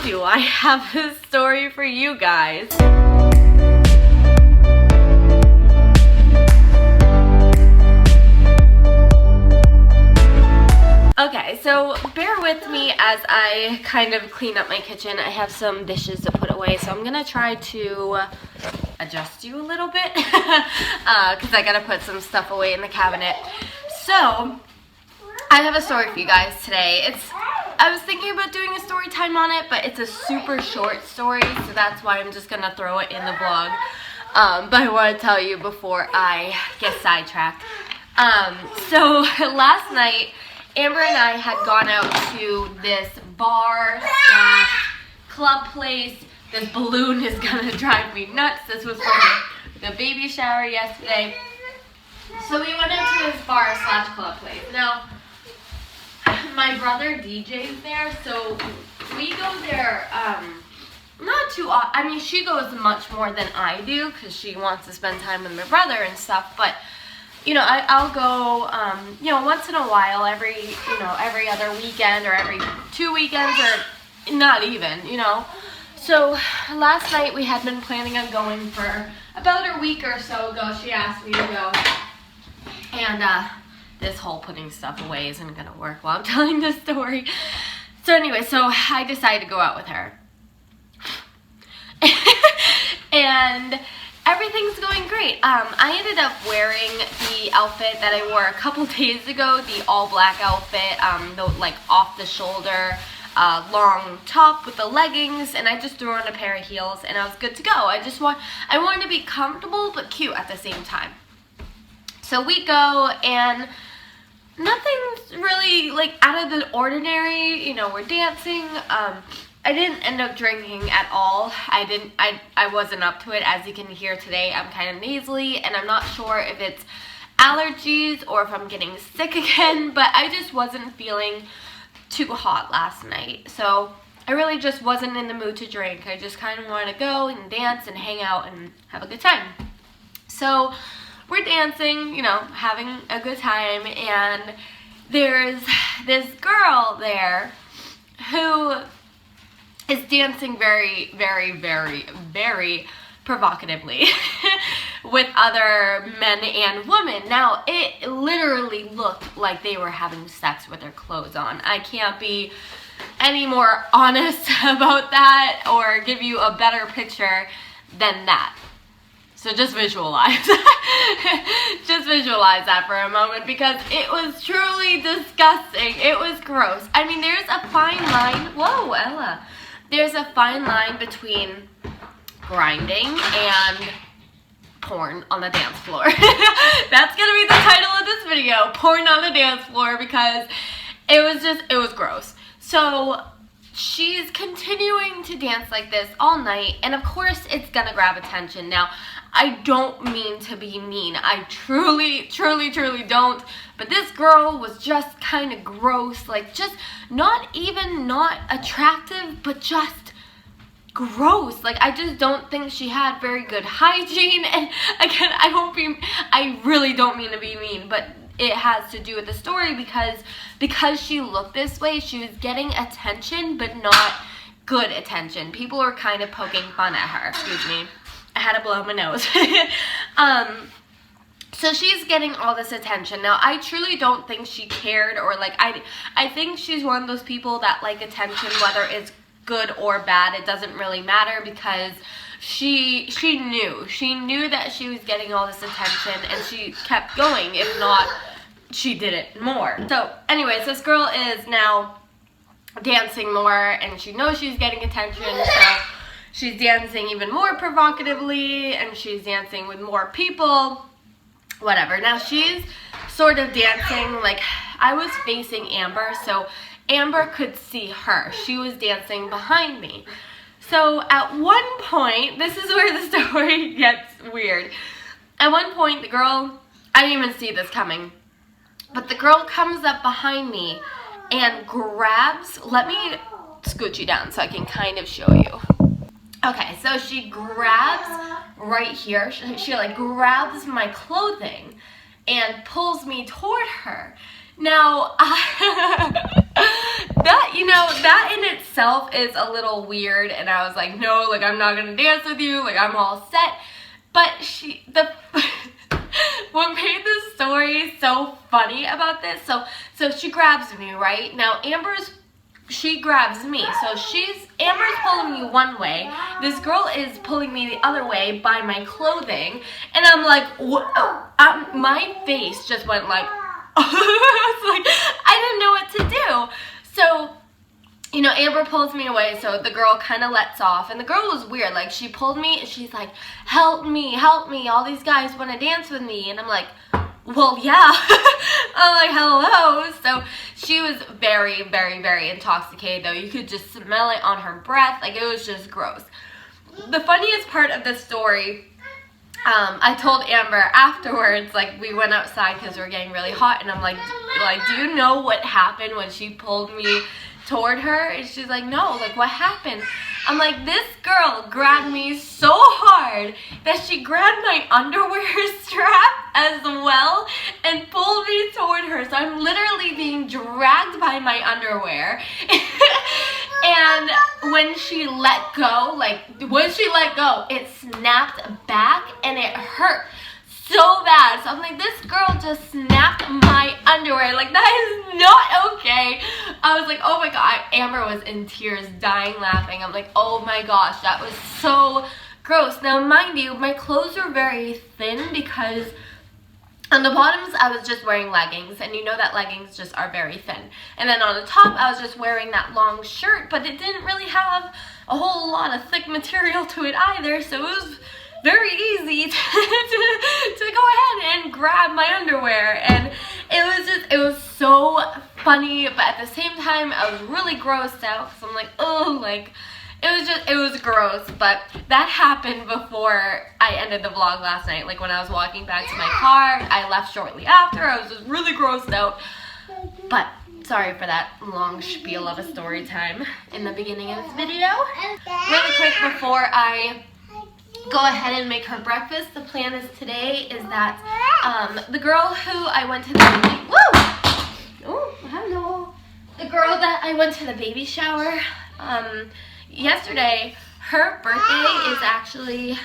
do I have a story for you guys. Okay, so bear with me as I kind of clean up my kitchen. I have some dishes to put away, so I'm gonna try to adjust you a little bit because I gotta put some stuff away in the cabinet. So I have a story for you guys today. I was thinking about doing a story time on it, but it's a super short story, so that's why I'm just gonna throw it in the vlog. But I want to tell you before I get sidetracked. So last night, Amber and I had gone out to this bar / club place. This balloon is gonna drive me nuts. This was from the baby shower yesterday. So we went into this bar / club place. Now, my brother DJs there, so we go there not too often. I mean, she goes much more than I do because she wants to spend time with my brother and stuff, but you know, I'll go, you know, once in a while, every other weekend or every 2 weekends or not even, you know. So last night we had been planning on going for about a week or so ago. She asked me to go, and this whole putting stuff away isn't going to work while I'm telling this story. So anyway, so I decided to go out with her. And everything's going great. I ended up wearing the outfit that I wore a couple days ago, the all black outfit, the like off the shoulder, long top with the leggings, and I just threw on a pair of heels and I was good to go. I wanted to be comfortable but cute at the same time. So we go and nothing's really like out of the ordinary, you know, we're dancing. I didn't end up drinking at all. I wasn't up to it. As you can hear today, I'm kind of nasally, and I'm not sure if it's allergies or if I'm getting sick again, but I just wasn't feeling too hot last night. So I really just wasn't in the mood to drink. I just kind of wanted to go and dance and hang out and have a good time. So we're dancing, you know, having a good time, and there's this girl there who is dancing very, very, very, very provocatively with other men and women. Now, it literally looked like they were having sex with their clothes on. I can't be any more honest about that or give you a better picture than that. So just visualize. Just visualize that for a moment, because it was truly disgusting. It was gross. I mean, there's a fine line. Whoa, Ella. There's a fine line between grinding and porn on the dance floor. That's gonna be the title of this video, porn on the dance floor, because it was gross. So she's continuing to dance like this all night, and of course it's gonna grab attention. Now, I don't mean to be mean. I truly, truly, truly don't. But this girl was just kind of gross. Like, just not attractive, but just gross. Like, I just don't think she had very good hygiene. And again, I really don't mean to be mean, but it has to do with the story, because she looked this way, she was getting attention, but not good attention. People were kind of poking fun at her. Excuse me. I had to blow my nose. So she's getting all this attention. Now, I truly don't think she cared, or like, I think she's one of those people that like attention, whether it's good or bad, it doesn't really matter, because she knew that she was getting all this attention, and she kept going. If not, she did it more. So anyways, this girl is now dancing more, and she knows she's getting attention, so she's dancing even more provocatively, and she's dancing with more people, whatever. Now, she's sort of dancing, like, I was facing Amber, so Amber could see her. She was dancing behind me. So at one point, this is where the story gets weird. At one point, the girl, I didn't even see this coming, but the girl comes up behind me and grabs, let me scooch you down so I can kind of show you. Okay, so she grabs right here, she like grabs my clothing and pulls me toward her. Now, that, you know, that in itself is a little weird, and I was like, no, like, I'm not gonna dance with you, like, I'm all set. But what made the story so funny about this, so she grabs me, right? Now, she grabs me, so Amber's pulling me one way, this girl is pulling me the other way by my clothing, and I'm like, my face just went like, I didn't know what to do. So, you know, Amber pulls me away, so the girl kind of lets off, and the girl was weird, like, she pulled me, and she's like, help me, all these guys want to dance with me, and I'm like, well, yeah. I'm like, hello. So she was very, very, very intoxicated, though. You could just smell it on her breath. Like, it was just gross. The funniest part of this story, I told Amber afterwards, like, we went outside because we were getting really hot, and I'm like, do you know what happened when she pulled me toward her? And she's like, no, like, what happened? I'm like, this girl grabbed me so hard that she grabbed my underwear strap as well and pulled me toward her. So I'm literally being dragged by my underwear. And when she let go, it snapped back and it hurt so bad. So I'm like, this girl just snapped my underwear. Like, that is not okay. I was like, oh my god. Amber was in tears, dying laughing. I'm like, oh my gosh, that was so gross. Now, mind you, my clothes are very thin because on the bottoms, I was just wearing leggings, and you know that leggings just are very thin. And then on the top, I was just wearing that long shirt, but it didn't really have a whole lot of thick material to it either, so it was very easy to go ahead and grab my underwear, and it was so funny, but at the same time, I was really grossed out, because I'm like, oh, like, it was gross. But that happened before I ended the vlog last night. Like, when I was walking back to my car, I left shortly after. I was just really grossed out. But sorry for that long spiel of a story time in the beginning of this video. Really quick before I go ahead and make her breakfast, the plan is today is that the girl who I went to the the girl that I went to the baby shower yesterday, her birthday is actually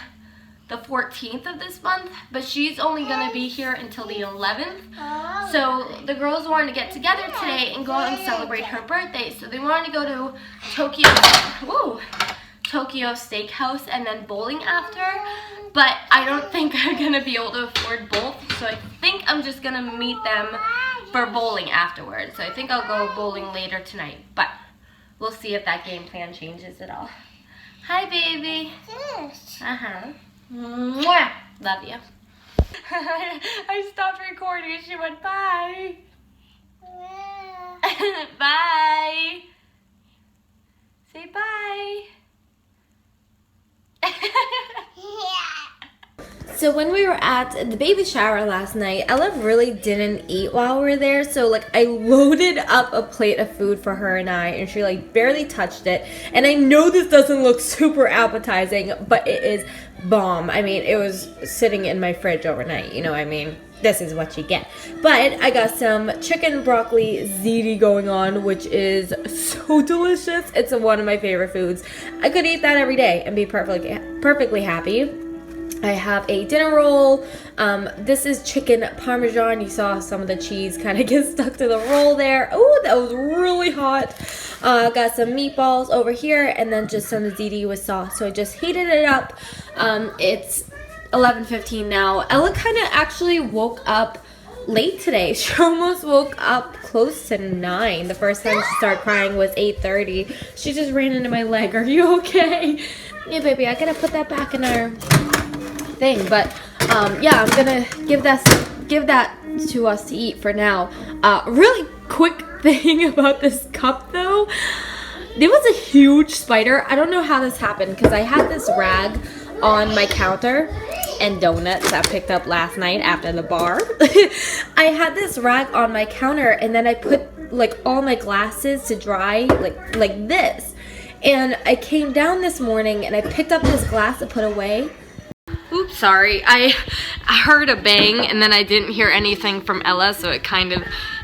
the 14th of this month, but she's only going to be here until the 11th. So the girls wanted to get together today and go out and celebrate her birthday. So they wanted to go to Tokyo Steakhouse and then bowling after, but I don't think I'm going to be able to afford both, so I think I'm just going to meet them for bowling afterwards. So I think I'll go bowling later tonight, but we'll see if that game plan changes at all. Hi, baby. Mwah. Love you. I stopped recording and she went, bye. Bye. Say bye. So when we were at the baby shower last night, Ella really didn't eat while we were there. So like I loaded up a plate of food for her and I, and she like barely touched it. And I know this doesn't look super appetizing, but it is bomb. I mean, it was sitting in my fridge overnight, you know what I mean? This is what you get. But I got some chicken broccoli ziti going on, which is so delicious. It's one of my favorite foods. I could eat that every day and be perfectly happy. I have a dinner roll. This is chicken parmesan. You saw some of the cheese kind of get stuck to the roll there. Oh, that was really hot. Got some meatballs over here, and then just some ziti with sauce. So I just heated it up. It's 11:15 now. Ella kind of actually woke up late today. She almost woke up close to 9. The first time she started crying was 8:30. She just ran into my leg. Are you okay? Yeah, baby, I gotta put that back in our thing. But yeah, I'm gonna give that to us to eat for now. Really quick thing about this cup though. There was a huge spider. I don't know how this happened because I had this rag on my counter and donuts I picked up last night after the bar. I had this rag on my counter, and then I put like all my glasses to dry like this. And I came down this morning and I picked up this glass to put away. Oops, sorry. I heard a bang and then I didn't hear anything from Ella, so it kind of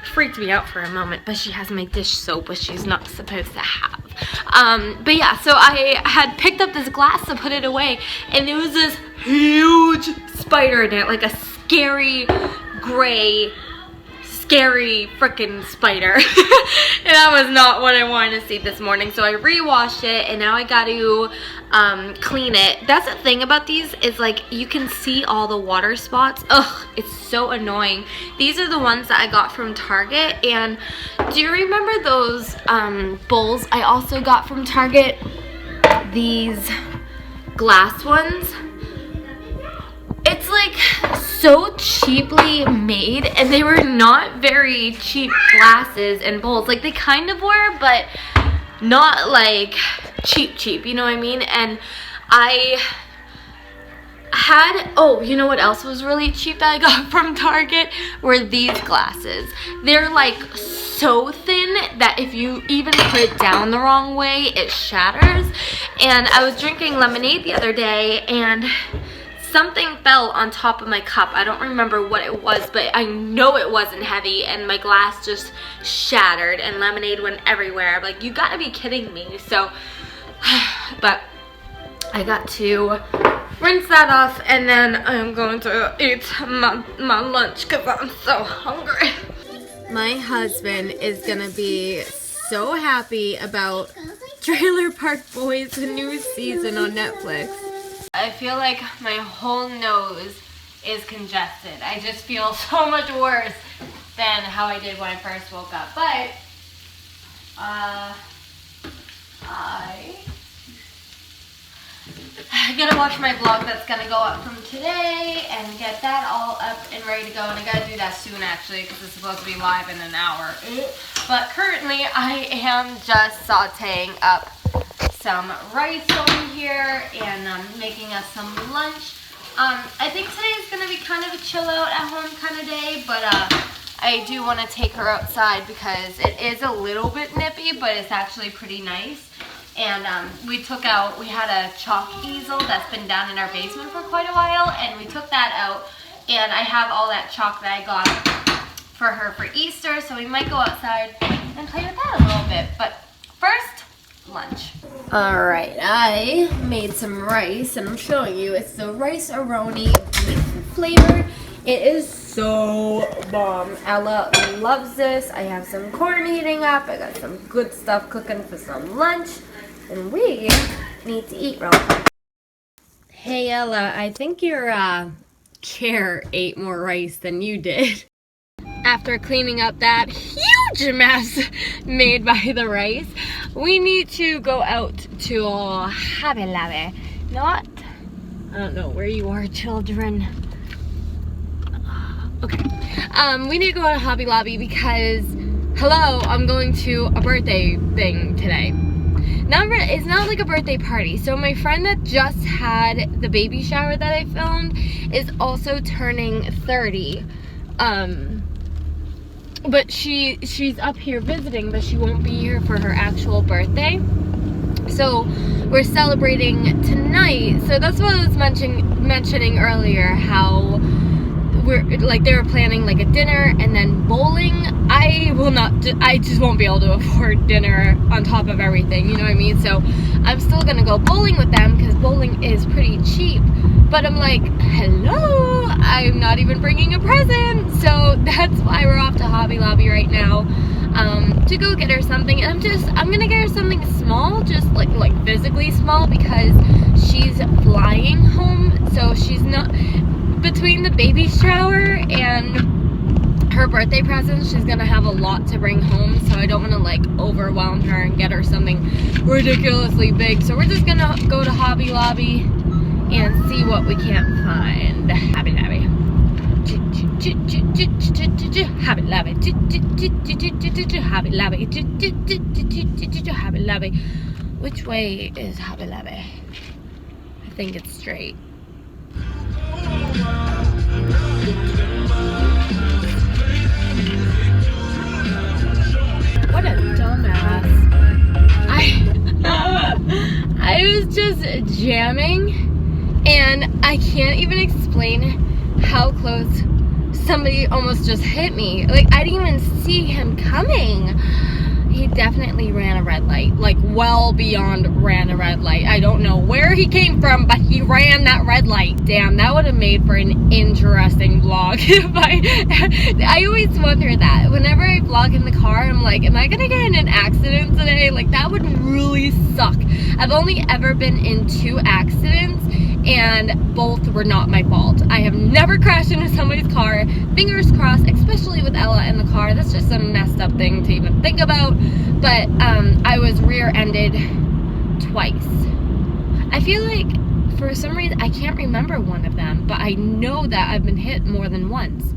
freaked me out for a moment, but she has my dish soap, which she's not supposed to have. But yeah, so I had picked up this glass to put it away, and there was this huge spider in it, like a scary gray scary freaking spider. And that was not what I wanted to see this morning. So I re-washed it, and now I got to clean it. That's the thing about these, is like you can see all the water spots. Ugh, it's so annoying. These are the ones that I got from Target. And do you remember those bowls I also got from Target? These glass ones. It's like so cheaply made, and they were not very cheap glasses and bowls. Like they kind of were, but not like cheap, you know what I mean? And I had, oh, you know what else was really cheap that I got from Target? Were these glasses. They're like so thin that if you even put it down the wrong way, it shatters. And I was drinking lemonade the other day, and something fell on top of my cup. I don't remember what it was, but I know it wasn't heavy, and my glass just shattered and lemonade went everywhere. I'm like, you gotta be kidding me. So, but I got to rinse that off, and then I'm going to eat my lunch because I'm so hungry. My husband is gonna be so happy about Trailer Park Boys' new season on Netflix. I feel like my whole nose is congested. I just feel so much worse than how I did when I first woke up. But I gotta watch my vlog that's gonna go up from today and get that all up and ready to go. And I gotta do that soon, actually, because it's supposed to be live in an hour. But currently I am just sauteing up some rice over here and making us some lunch. I think today is going to be kind of a chill out at home kind of day, but I do want to take her outside because it is a little bit nippy, but it's actually pretty nice. And we had a chalk easel that's been down in our basement for quite a while, and we took that out, and I have all that chalk that I got for her for Easter, so we might go outside and play with that a little bit. But first, lunch. Alright, I made some rice, and I'm showing you. It's the rice-a-roni beef flavored. It is so bomb. Ella loves this. I have some corn heating up. I got some good stuff cooking for some lunch, and we need to eat real quick. Hey Ella, I think your chair ate more rice than you did. After cleaning up that huge mess made by the rice, we need to go out to Hobby Lobby. I don't know where you are, children. Okay. We need to go out to Hobby Lobby because, hello, I'm going to a birthday thing today. It's not like a birthday party. So my friend that just had the baby shower that I filmed is also turning 30. But she's up here visiting, but she won't be here for her actual birthday. So we're celebrating tonight. So that's what I was mentioning earlier, how they were planning like a dinner and then bowling. I just won't be able to afford dinner on top of everything, you know what I mean? So I'm still gonna go bowling with them because bowling is pretty cheap. But I'm like, hello, I'm not even bringing a present. So that's why we're off to Hobby Lobby right now, to go get her something. And I'm gonna get her something small, just like physically small, because she's flying home. So she's not, between the baby shower and her birthday present, she's gonna have a lot to bring home. So I don't wanna like overwhelm her and get her something ridiculously big. So we're just gonna go to Hobby Lobby and see what we can't find. Hobby Lobby. Hobby Lobby. Hobby Lobby. Hobby Lobby. Which way is Hobby Lobby? I think it's straight. What a dumbass. I was just jamming, and I can't even explain how close somebody almost just hit me. Like, I didn't even see him coming. He definitely ran a red light, like well beyond ran a red light. I don't know where he came from, but he ran that red light. Damn, that would have made for an interesting vlog. If I always wonder that. Whenever I vlog in the car, I'm like, am I gonna get in an accident today? Like, that would really suck. I've only ever been in 2 accidents, and both were not my fault. I have never crashed into somebody's car. Fingers crossed, especially with Ella in the car. That's just a messed up thing to even think about. But I was rear-ended twice. I feel like for some reason I can't remember one of them, but I know that I've been hit more than once.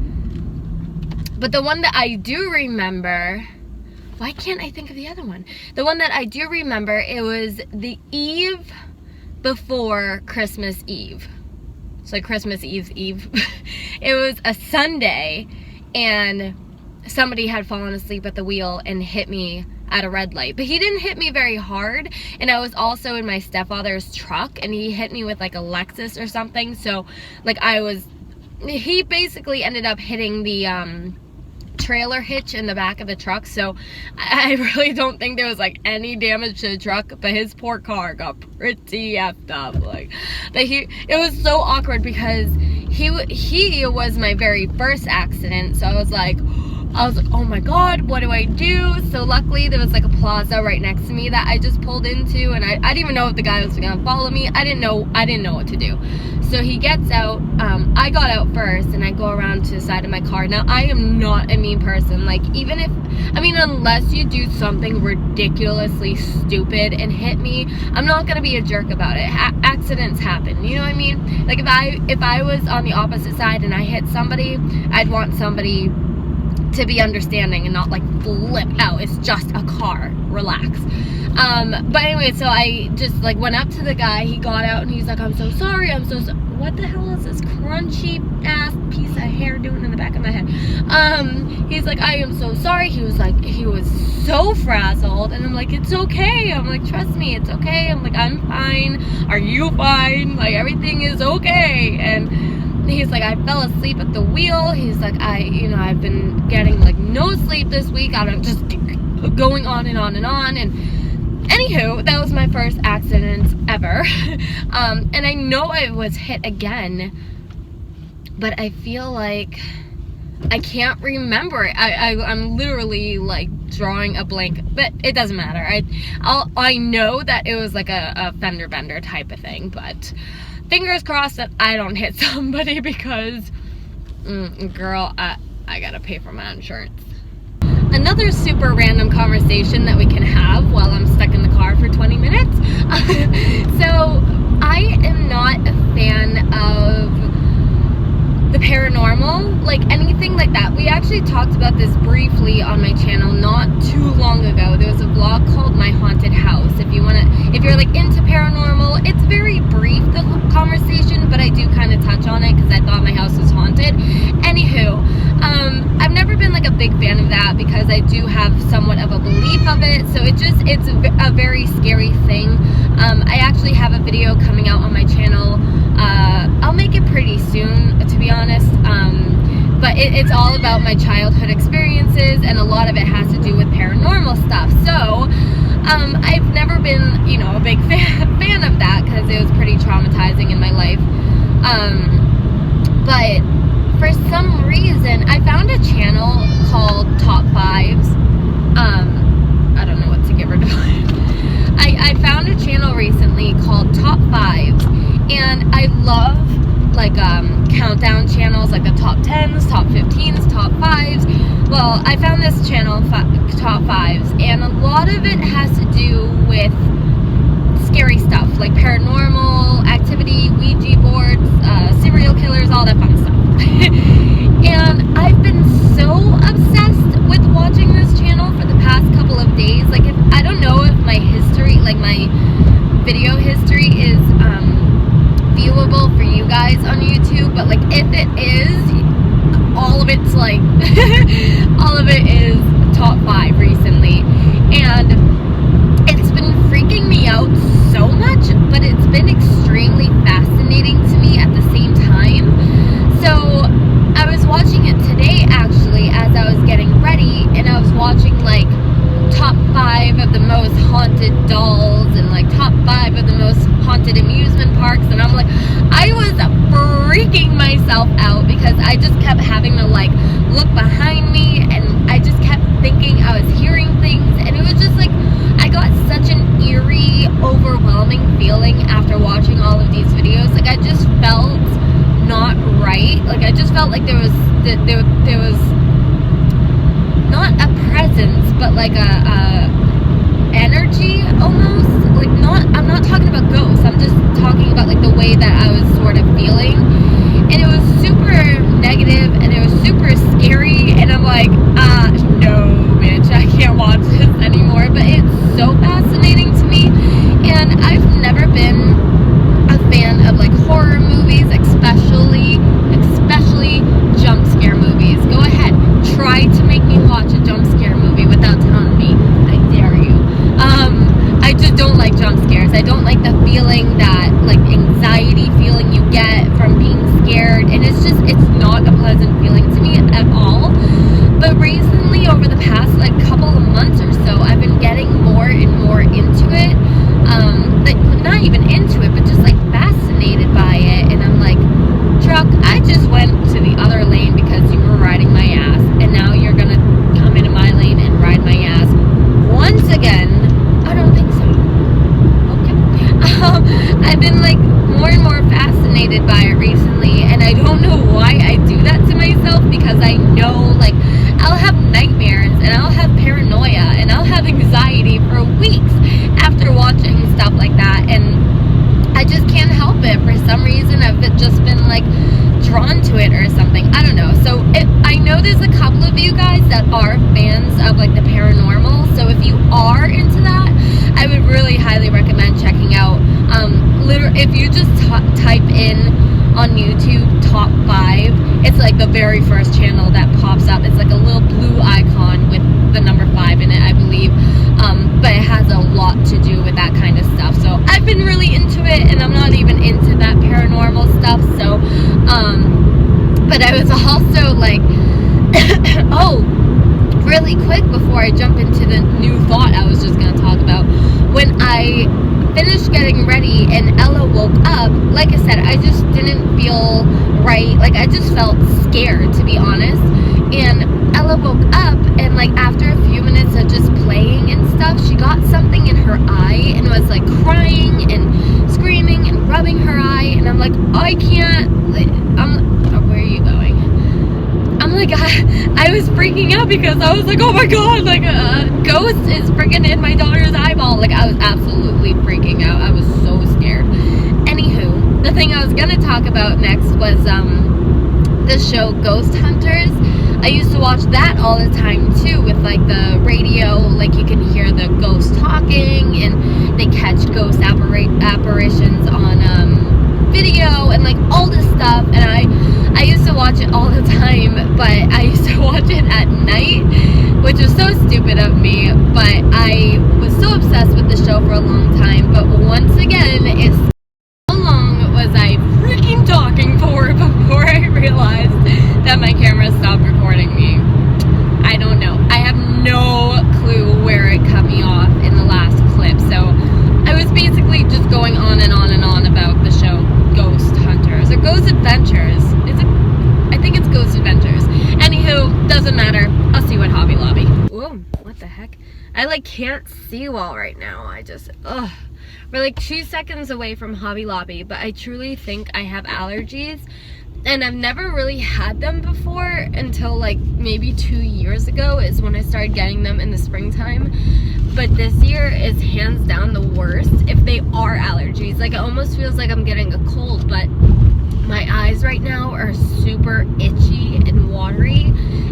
But the one that I do remember, why can't I think of the other one? The one that I do remember, it was the eve before Christmas Eve. So Christmas Eve's Eve. It was a Sunday, and somebody had fallen asleep at the wheel and hit me at a red light. But he didn't hit me very hard, and I was also in my stepfather's truck, and he hit me with like a Lexus or something. So like he basically ended up hitting the trailer hitch in the back of the truck. So I really don't think there was like any damage to the truck, but his poor car got pretty effed up. Like, but it was so awkward because he was my very first accident. So I was like, oh my god, what do I do? So luckily there was like a plaza right next to me that I just pulled into, and I didn't even know if the guy was gonna follow me. I didn't know what to do. So he gets out, I got out first, and I go around to the side of my car. Now, I am not a mean person. Like, even if, I mean, unless you do something ridiculously stupid and hit me, I'm not gonna be a jerk about it. Accidents happen, you know what I mean? Like, if I was on the opposite side and I hit somebody, I'd want somebody to be understanding and not like flip out. It's just a car, relax. But anyway, so I just like went up to the guy. He got out and he's like, I'm so sorry, I'm so sorry. What the hell is this crunchy ass piece of hair doing in the back of my head? He's like, I am so sorry. He was so frazzled, and I'm like, it's okay. I'm like, trust me, it's okay. I'm like, I'm fine. Are you fine? Like, everything is okay. And he's like, I fell asleep at the wheel. He's like, I've been getting like no sleep this week. I'm just going on and on and on. And anywho, that was my first accident ever. And I know I was hit again, but I feel like I can't remember it. I'm literally like drawing a blank, but it doesn't matter. I know that it was like a fender bender type of thing, but fingers crossed that I don't hit somebody, because girl, I gotta pay for my insurance. Another super random conversation that we can have while I'm stuck in the car for 20 minutes. So I am not a fan of the paranormal, like anything like that. We actually talked about this briefly on my channel not too long ago. There was a vlog called My Haunted House. If you're like into paranormal, it's very brief, the conversation, but I do kind of touch on it because I thought my house was haunted. Anywho, I've never been like a big fan of that because I do have somewhat of a belief of it. So it's a very scary thing. I actually have a video coming out on my channel. I'll make it pretty soon, to be honest. But it's all about my childhood experiences, and a lot of it has to do with paranormal stuff. So I've never been, a big fan of that because it was pretty traumatizing in my life. But for some reason, I found a channel called Top Fives. I don't know what to give her to. I found a channel recently called Top Fives, and I love like countdown channels, like the top 10s, top 15s, top 5s. Well, I found this channel, Top Fives, and a lot of it has to do with scary stuff, like paranormal activity, Ouija boards, serial killers, all that fun stuff. And I've been so obsessed with watching this channel for the past couple of days. Like, I don't know if my history, like my video history, is viewable for you guys on YouTube, but like if it is, all of it's like all of it is top 5 recently, and it's been freaking me out so much, but it's been extremely fascinating to me at the same time. So I was watching it I just kept having to like look behind me, and I just kept thinking I was hearing things, and it was just like I got such an eerie, overwhelming feeling after watching all of these videos. Like I just felt not right. Like I just felt like there was not a presence, but like a energy almost. Like I'm not talking about ghosts. I'm just talking about like the way that I was sort of feeling, and it was super negative, and it was super scary. And I'm like, no, bitch, I can't watch this anymore. But it's so fascinating to me, and I've never been a fan of like horror movies, especially jump scare movies. Go ahead, try to make me watch a jump scare movie without telling me. I dare you. I just don't like jump scares. I don't like the feeling, that like anxiety feeling you get from being scared, and it's not a pleasant feeling to me at all. But recently, over the past like couple of months or so, I've been getting more and more into it. Like not even into it, but just like fascinated by it. And I'm like, truck, I just went to the other lane because you were riding my ass, and now you're gonna come into my lane and ride my ass once again. I don't think so. Okay. I've been like more and more fascinated by it recently, and I don't know why I do that to myself, because I know like I'll have nightmares, and I'll have paranoia, and I'll have anxiety for weeks after watching stuff like that, and I just can't help it. For some reason, I've just been like drawn to it or something. I don't know. So I know there's a couple of you guys that are fans of like the paranormal. So if you are into that, I would really highly recommend checking out. If you just type in on YouTube top 5, it's like the very first channel that pops up. It's like a little blue icon with the number 5 in it, I believe. But it has a lot to do with that kind of stuff. So I've been really into it, and I'm not even into that paranormal stuff. So, but I was also like, oh, really quick before I jump into the new thought I was just going to talk about. When I finished getting ready and Ella woke up, like I said, I just didn't feel right. Like I just felt scared, to be honest. And Ella woke up, and like after a few minutes of just playing and stuff, she got something in her eye and was like crying and screaming and rubbing her eye. And I'm like, I can't. Where are you going? I'm like, I was freaking out because I was like, oh my god, like a ghost is freaking in my daughter's eyeball. Like I was absolutely freaking out. I was so scared. Anywho, the thing I was gonna talk about next was the show Ghost Hunters. I used to watch that all the time too, with like the radio, like you can hear the ghosts talking, and they catch ghost apparitions on video and like all this stuff. And I used to watch it all the time, but I used to watch it at night, which was so stupid of me. But I was so obsessed with the show for a long time. But once again, it's how long was I freaking talking for before I realized that my camera stopped recording me? I don't know. I have no clue where it cut me off in the last clip. So I was basically just going on and on and on about the show Ghost Hunters or Ghost Adventures. I think it's Ghost Adventures. Anywho, doesn't matter. I'll see you at Hobby Lobby. Whoa, what the heck? I like can't see well right now. We're like 2 seconds away from Hobby Lobby, but I truly think I have allergies. And I've never really had them before until like maybe 2 years ago is when I started getting them in the springtime. But this year is hands down the worst if they are allergies. Like it almost feels like I'm getting a cold, but my eyes right now are super itchy and watery,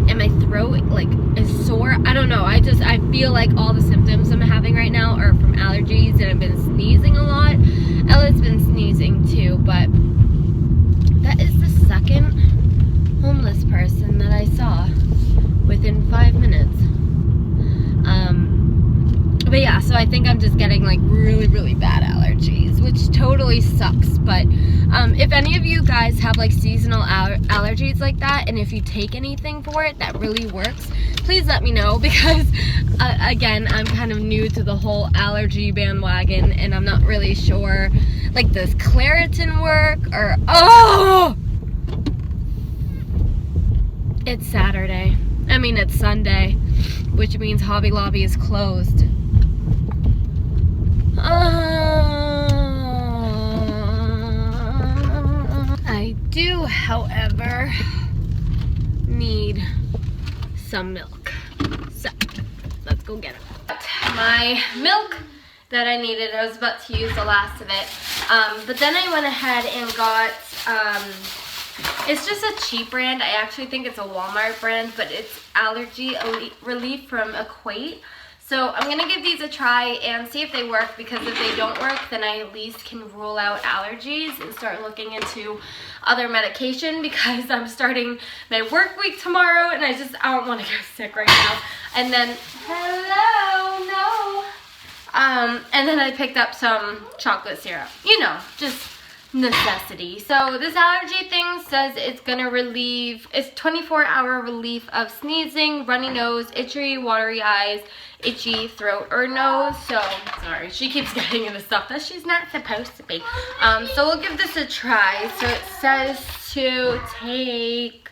and my throat like is sore. I don't know. I feel like all the symptoms I'm having right now are from allergies, and I've been sneezing a lot. Ella's been sneezing too, but that is the second homeless person that I saw within 5 minutes. But yeah, so I think I'm just getting like really, really bad allergies, which totally sucks. But if any of you guys have like seasonal allergies like that, and if you take anything for it that really works, please let me know, because again, I'm kind of new to the whole allergy bandwagon, and I'm not really sure, like, does Claritin work, or It's Saturday. I mean, it's Sunday, which means Hobby Lobby is closed. I do, however, need some milk. So, let's go get it. My milk that I needed, I was about to use the last of it. But then I went ahead and got, it's just a cheap brand. I actually think it's a Walmart brand, but it's allergy relief from Equate. So I'm gonna give these a try and see if they work, because if they don't work, then I at least can rule out allergies and start looking into other medication, because I'm starting my work week tomorrow and I don't want to get sick right now. And then, hello, no. And then I picked up some chocolate syrup. You know, just necessity. So this allergy thing says it's gonna relieve, it's 24-hour relief of sneezing, runny nose, itchy, watery eyes, itchy throat or nose. So, sorry, she keeps getting into stuff that she's not supposed to be. So we'll give this a try. So it says to take,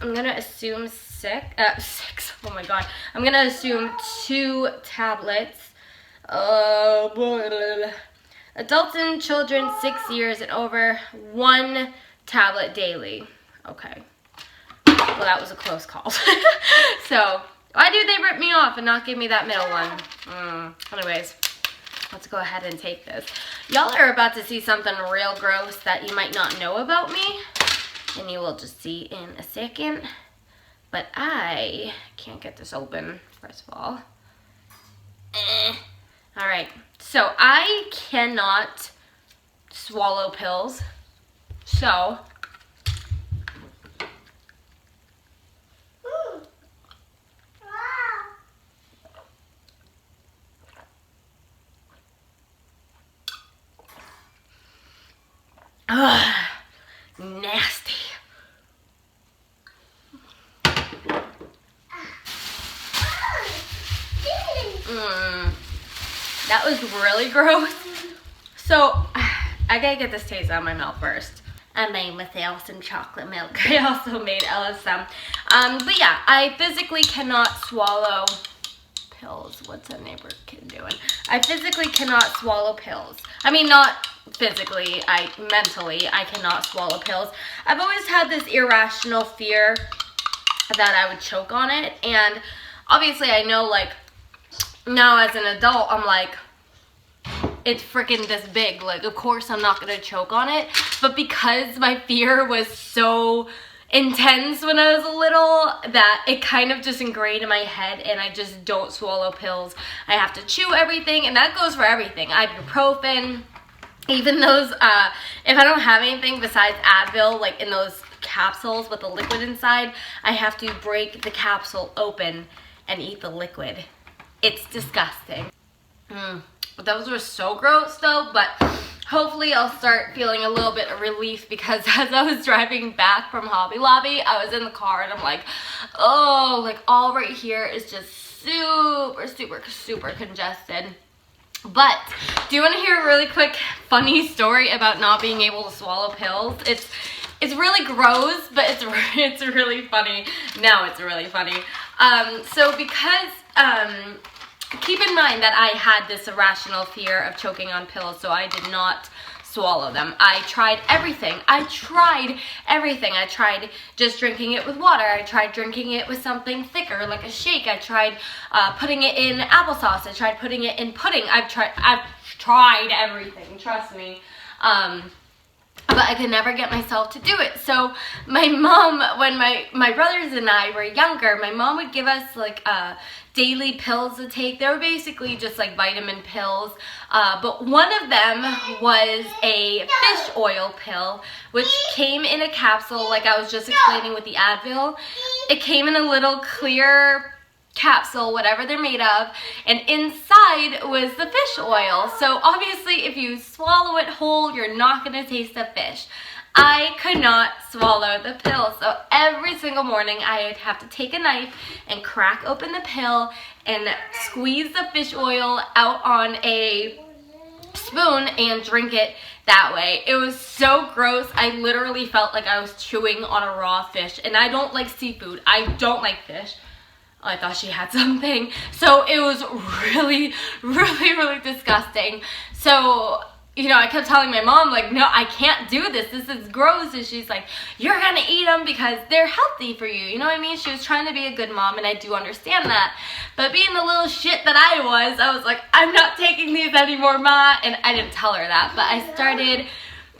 I'm gonna assume six, oh my god. I'm gonna assume 2 tablets. Adults and children 6 years and over, 1 tablet daily. Okay. Well, that was a close call. So, why do they rip me off and not give me that middle one? Anyways, let's go ahead and take this. Y'all are about to see something real gross that you might not know about me, and you will just see in a second. But I can't get this open, first of all. Alright, so I cannot swallow pills, so nasty. That was really gross. So, I gotta get this taste out of my mouth first. I made myself some chocolate milk. I also made Ella some. But yeah, I physically cannot swallow pills. What's that neighbor kid doing? I physically cannot swallow pills. I mean, not physically, mentally, I cannot swallow pills. I've always had this irrational fear that I would choke on it. And obviously I know, like, now as an adult, I'm like, it's freaking this big. Like, of course I'm not gonna choke on it. But because my fear was so intense when I was little, that it kind of just ingrained in my head, and I just don't swallow pills. I have to chew everything, and that goes for everything. Ibuprofen, even those, if I don't have anything besides Advil, like in those capsules with the liquid inside, I have to break the capsule open and eat the liquid. It's disgusting. Those were so gross though, but hopefully I'll start feeling a little bit of relief, because as I was driving back from Hobby Lobby, I was in the car and I'm like, oh, like all right here is just super congested. But do you want to hear a really quick funny story about not being able to swallow pills? It's really gross, but it's really funny. Now it's really funny. So because keep in mind that I had this irrational fear of choking on pills, so I did not swallow them. I tried everything. I tried just drinking it with water. I tried drinking it with something thicker, like a shake. I tried putting it in applesauce. I tried putting it in pudding. I've tried everything, trust me. But I could never get myself to do it. So my mom, when my brothers and I were younger, my mom would give us like daily pills to take. They were basically just like vitamin pills. But one of them was a fish oil pill, which came in a capsule, like I was just explaining with the Advil. It came in a little clear capsule, whatever they're made of, and inside was the fish oil. So obviously if you swallow it whole, you're not going to taste the fish. I could not swallow the pill, so every single morning I would have to take a knife and crack open the pill and squeeze the fish oil out on a spoon and drink it that way. It was so gross. I literally felt like I was chewing on a raw fish, and I don't like seafood. I don't like fish. Oh, I thought she had something. So it was really, really, really disgusting. So, you know, I kept telling my mom, like, no, I can't do this. This is gross. And she's like, you're gonna eat them because they're healthy for you. You know what I mean? She was trying to be a good mom, and I do understand that. But being the little shit that I was like, I'm not taking these anymore, Ma. And I didn't tell her that, but I started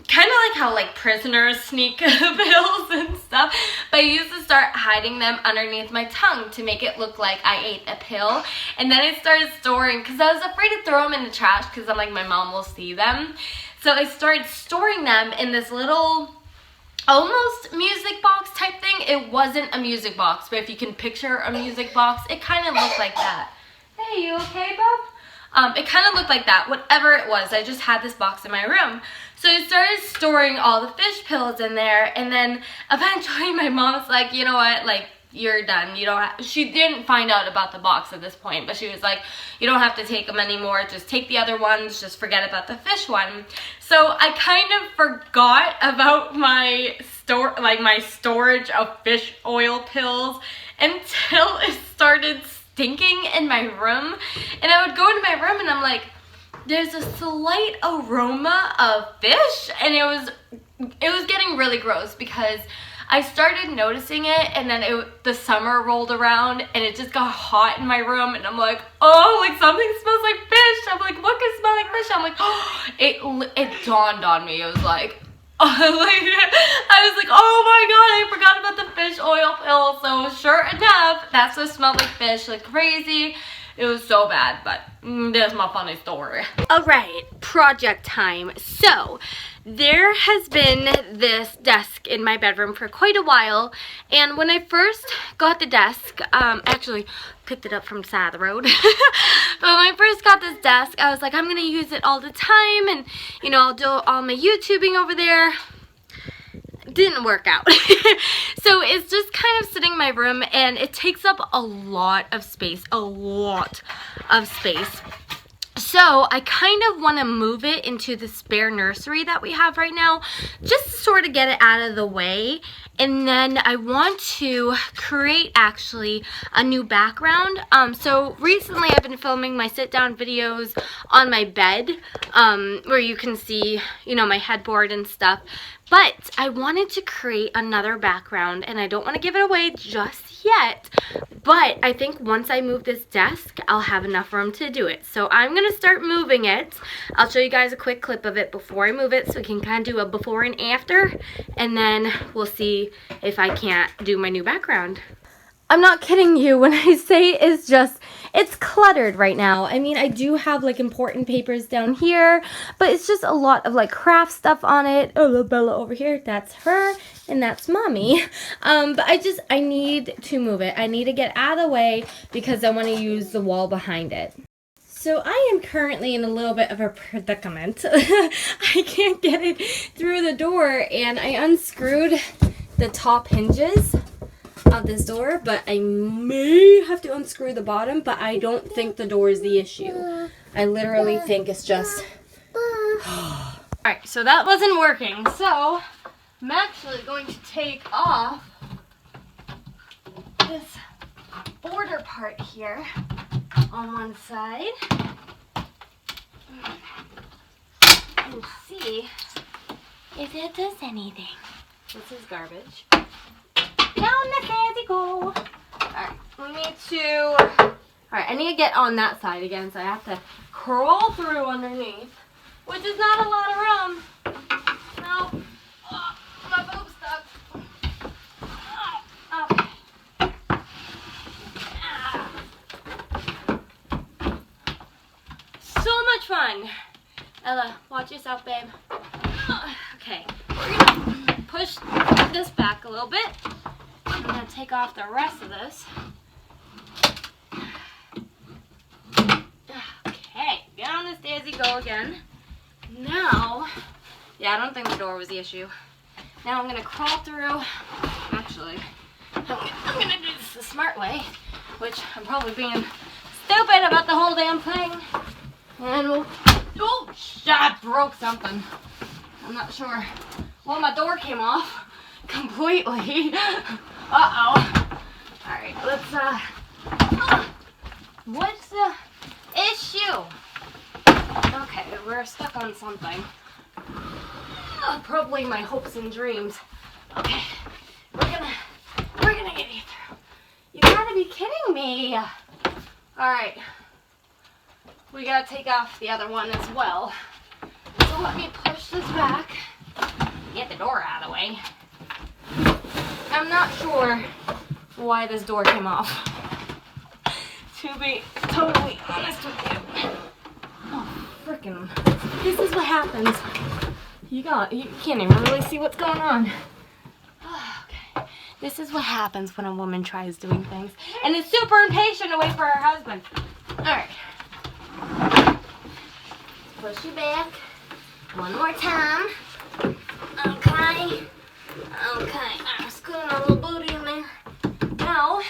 kind of like how like prisoners sneak pills and stuff, but I used to start hiding them underneath my tongue to make it look like I ate a pill. And then I started storing, because I was afraid to throw them in the trash because I'm like, my mom will see them. So I started storing them in this little almost music box type thing. It wasn't a music box, but if you can picture a music box, it kind of looked like that. Hey, you okay, Bob? It kind of looked like that, whatever it was. I just had this box in my room. So I started storing all the fish pills in there, and then eventually my mom's like, you know what, like, you're done. You don't have, she didn't find out about the box at this point, but she was like, you don't have to take them anymore. Just take the other ones. Just forget about the fish one. So I kind of forgot about my storage of fish oil pills until it started stinking in my room. And I would go into my room and I'm like, there's a slight aroma of fish, and it was getting really gross because I started noticing it, and then the summer rolled around and it just got hot in my room, and I'm like, oh, like something smells like fish. I'm like, what could smell like fish? I'm like, oh, it dawned on me. It was like, I was like, oh my god, I forgot about the fish oil pill. So sure enough, that's what smelled like fish, like crazy. It was so bad, but there's my funny story. All right, project time. So there has been this desk in my bedroom for quite a while, and when I first got the desk, actually picked it up from the side of the road, but when I first got this desk, I was like, I'm gonna use it all the time, and you know, I'll do all my YouTubing over there. Didn't work out. So it's just kind of sitting in my room, and it takes up a lot of space, So I kind of want to move it into the spare nursery that we have right now, just to sort of get it out of the way. And then I want to create actually a new background. So recently I've been filming my sit down videos on my bed, where you can see, you know, my headboard and stuff. But I wanted to create another background, and I don't want to give it away just yet. But I think once I move this desk, I'll have enough room to do it. So I'm going to start moving it. I'll show you guys a quick clip of it before I move it, so we can kind of do a before and after. And then we'll see if I can't do my new background. I'm not kidding you when I say it's cluttered right now. I mean, I do have like important papers down here, but it's just a lot of like craft stuff on it. Oh, Bella over here, that's her, and that's Mommy. But I need to move it. I need to get out of the way because I want to use the wall behind it. So I am currently in a little bit of a predicament. I can't get it through the door, and I unscrewed the top hinges of this door, but I may have to unscrew the bottom, but I don't think the door is the issue. I literally think it's just... Alright, so that wasn't working, so I'm actually going to take off this border part here on one side and see if it does anything. This is garbage. Down the stairs you go. Alright, we need to... Alright, I need to get on that side again, so I have to crawl through underneath, which is not a lot of room. No. Oh, my boob's stuck. Oh, okay. So much fun. Ella, watch yourself, babe. Okay, we're gonna push this back a little bit. I'm going to take off the rest of this. Okay, down the stairs you go again. Now, yeah, I don't think the door was the issue. Now I'm going to crawl through. Actually, I'm going to do this the smart way, which I'm probably being stupid about the whole damn thing. And we'll... Oh, I broke something. I'm not sure. Well, my door came off completely. Uh-oh. Alright, let's, what's the issue? Okay, we're stuck on something. Probably my hopes and dreams. Okay, we're gonna get you through. You gotta be kidding me. Alright. We gotta take off the other one as well. So let me push this back. Get the door out of the way. I'm not sure why this door came off. To be totally honest with you. Oh, frickin'. This is what happens. You can't even really see what's going on. Okay. This is what happens when a woman tries doing things and is super impatient to wait for her husband. Alright. Push you back. One more time. Okay. Okay. I'm scooting a little booty in there. Now,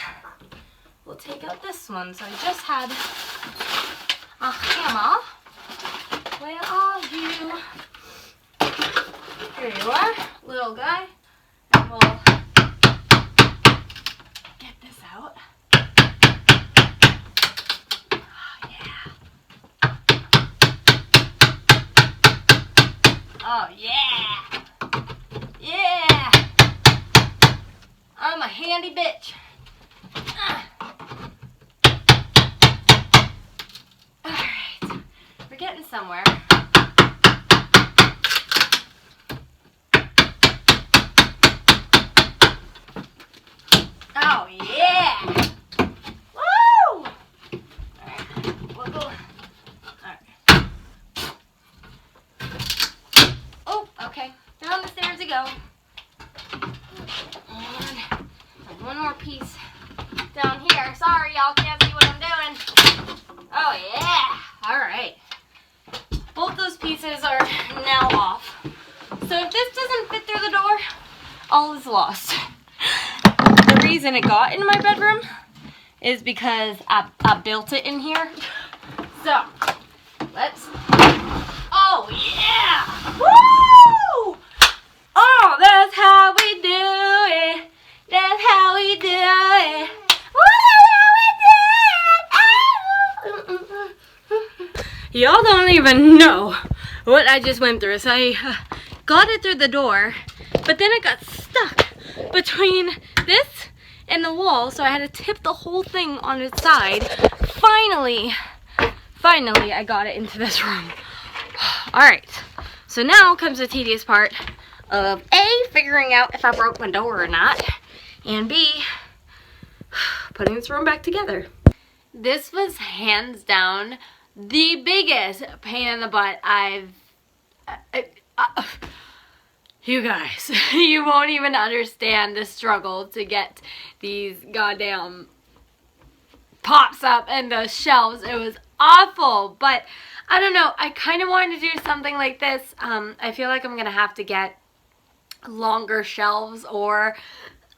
we'll take out this one. So I just had a hammer. Where are you? Here you are, little guy. And we'll get this out. Oh, yeah. Oh, yeah. Yeah. I'm a handy bitch. Alright. We're getting somewhere. Oh, yeah. Woo! Alright. We'll go. Alright. Oh, okay. Down the stairs we go. And one more piece down here. Sorry, y'all can't see what I'm doing. Oh, yeah. Alright. Both those pieces are now off. So if this doesn't fit through the door, all is lost. The reason it got in my bedroom is because I built it in here. So, let's... Oh, yeah! Woo! Oh, that's how we do it. That's how we do it. Y'all don't even know what I just went through. So I got it through the door, but then it got stuck between this and the wall, so I had to tip the whole thing on its side. Finally, I got it into this room. Alright, so now comes the tedious part of A, figuring out if I broke my door or not, and B, putting this room back together. This was hands down the biggest pain in the butt you guys, you won't even understand the struggle to get these goddamn pops up and the shelves. It was awful, but I don't know. I kind of wanted to do something like this. I feel like I'm going to have to get longer shelves, or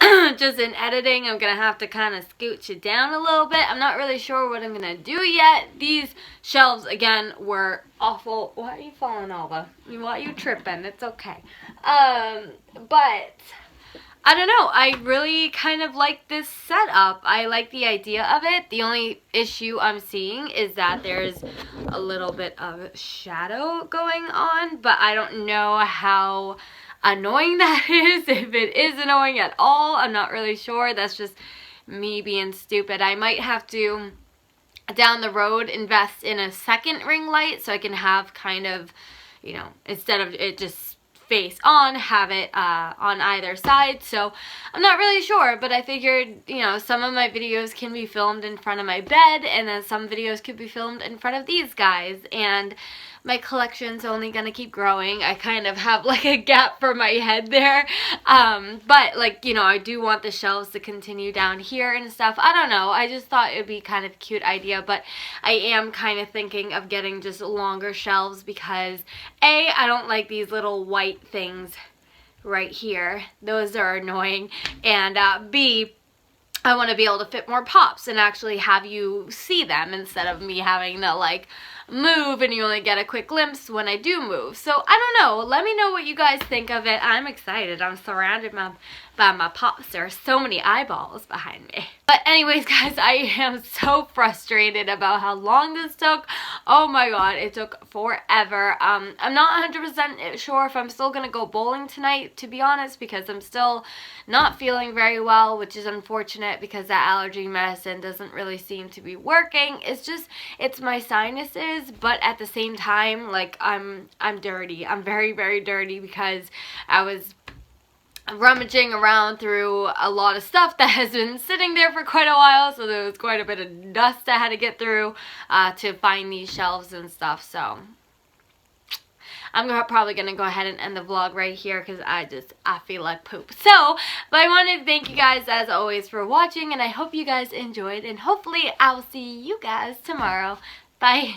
just in editing, I'm going to have to kind of scooch it down a little bit. I'm not really sure what I'm going to do yet. These shelves, again, were awful. Why are you falling over? Why are you tripping? It's okay. But I don't know. I really kind of like this setup. I like the idea of it. The only issue I'm seeing is that there's a little bit of shadow going on, but I don't know how annoying that is, if it is annoying at all. I'm not really sure. That's just me being stupid. I might have to, down the road, invest in a second ring light so I can have kind of, you know, instead of it just face on, have it on either side. So I'm not really sure, but I figured, you know, some of my videos can be filmed in front of my bed, and then some videos could be filmed in front of these guys, and my collection's only gonna keep growing. I kind of have like a gap for my head there, but like, you know, I do want the shelves to continue down here and stuff. I don't know, I just thought it would be kind of a cute idea, but I am kind of thinking of getting just longer shelves because A, I don't like these little white things right here. Those are annoying, and B, I want to be able to fit more pops and actually have you see them instead of me having to like move and you only get a quick glimpse when I do move. So I don't know. Let me know what you guys think of it. I'm excited. I'm surrounded by my pops. There are so many eyeballs behind me. But anyways, guys, I am so frustrated about how long this took. Oh my god, it took forever. I'm not 100% sure if I'm still gonna go bowling tonight, to be honest, because I'm still not feeling very well, which is unfortunate because that allergy medicine doesn't really seem to be working. It's my sinuses, but at the same time, like, I'm dirty. I'm very, very dirty because I was rummaging around through a lot of stuff that has been sitting there for quite a while, so there was quite a bit of dust I had to get through to find these shelves and stuff. So I'm probably going to go ahead and end the vlog right here because I feel like poop. So, but I wanted to thank you guys as always for watching, and I hope you guys enjoyed, and hopefully I'll see you guys tomorrow. Bye.